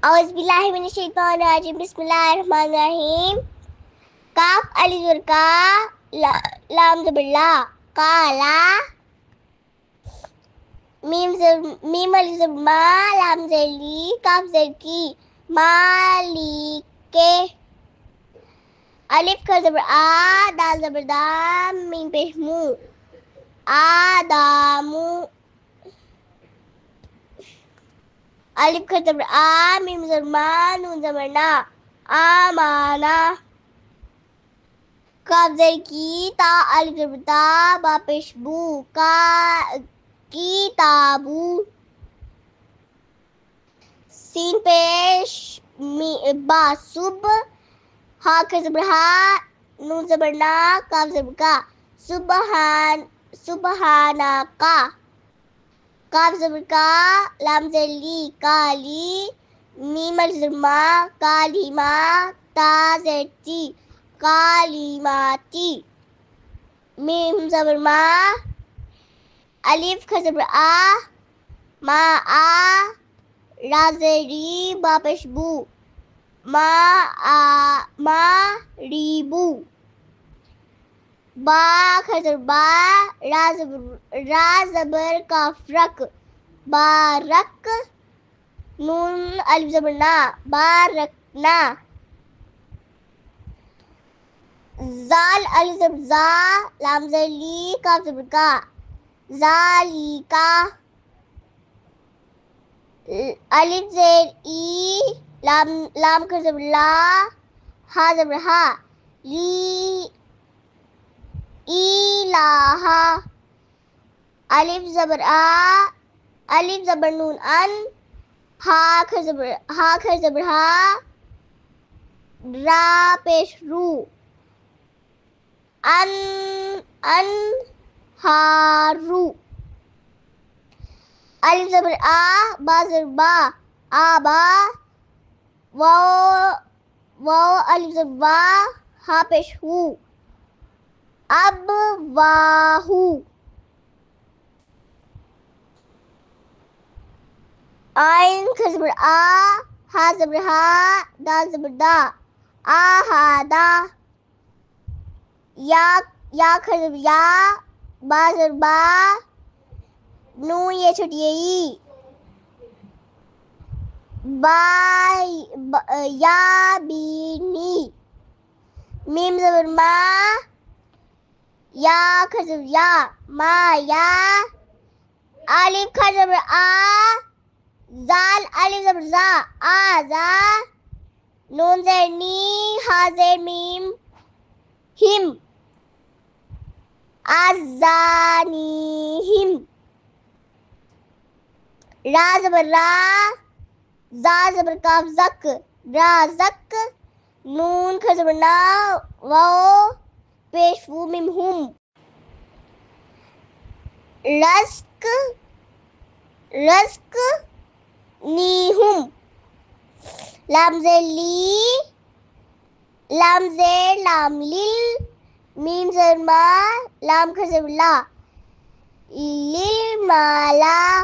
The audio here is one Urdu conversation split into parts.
اعوذ باللہ من الشیطان الرجیم بسم اللہ الرحمن الرحیم کاف الف زبر کا لام زبر لا کالا میم الف زبر ما لام زبر لی کاف زبر کی مالک الف کا زبر آ دال زبر دا میم پیش مو آدامو الف کا زبر آ میم زبر ما نون زبر نا آمانا کاف زبر کی تا الف زبر تا با پیش بو کتابو سین پیش با صب ہا کا زبر ہا نون زبر نا کاف زبر کا سبحانہ کا کاف زبر کا لام زبر لی کالی میم الف زبر ما کالیما تا زبر تی کالیماتی میم زبر ما الف کا زبر آ ما آ را زری با پیش بو ما ریبو با کا زبر با را زبر کاف رک بارک نون الف زبر نا بارکنا زال الف زبر زا لام زبر لی کاف زبر کا ذالکا الف زیر ای لام کا زبر لا ہا زبر ہا لی الہا الف زبر آ الف زبر نون ان ہا کا زبر ہا را پیش رو ان ہارو الف زبر آ با زبر با آبا واو الف زبر وا ہا پیش ہو اب واہو عین کا زبر آ ہا زبر ہا دال زبر دا آہادا یا کا زبر یا با زبر با نون یہ چھوٹی ہے ای یا بینی میم زبر ما یا کا زبر یا ما یا الف کا زبر آ زال الف زبر زا آزا نون زیر نی ہا زیر میم ہم آزانیہم را زبر را زا زبر کاف زک رازق نون کا زبر نا واو پیش وو میم ہم رزق نیہم لام زیر لی لام زیر لام لیل میم زیر ما لام کا زبر لا لیل مالا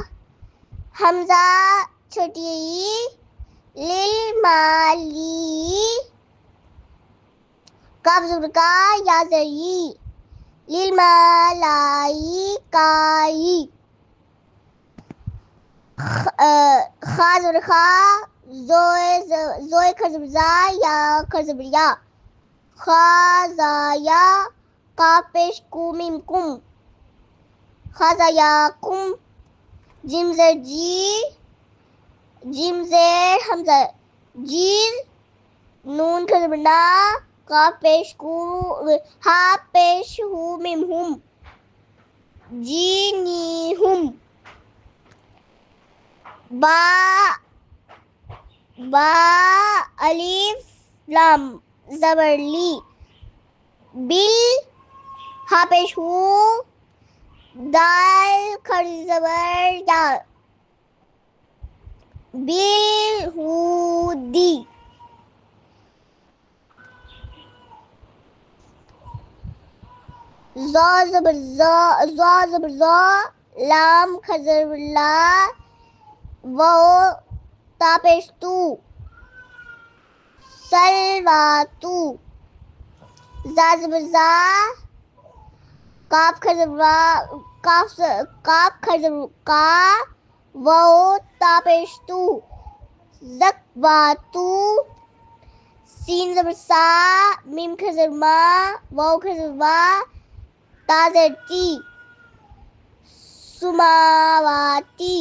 حمزہ چھوٹی ای لیل مالی کاف زبر کا یا زری لیل مالائی کائی خا زبر خا زوئے کا زبر زا یا کا زبر یا خازایا کاف پیش کو میم کم خازایا کم جیم زیر جی جیم زیر حمزہ جیز نون کا زبر نا کاف پیش کو ہا پیش ہو میم ہم جینیہم با الف لام زبر لی بل ہا پیش ہو دال کھڑی زبر یا بالہودی زا زبر زا لام کا زبر لا واو تا پیش تو سلواتو زا زبر زا کاف کھڑ زبر وا کاف کھڑ زبر کا واو تا پیش تو زکواتو سین زبر سا میم کھڑ زبر ما واو کھڑ زبر وا تا زر تی سماواتی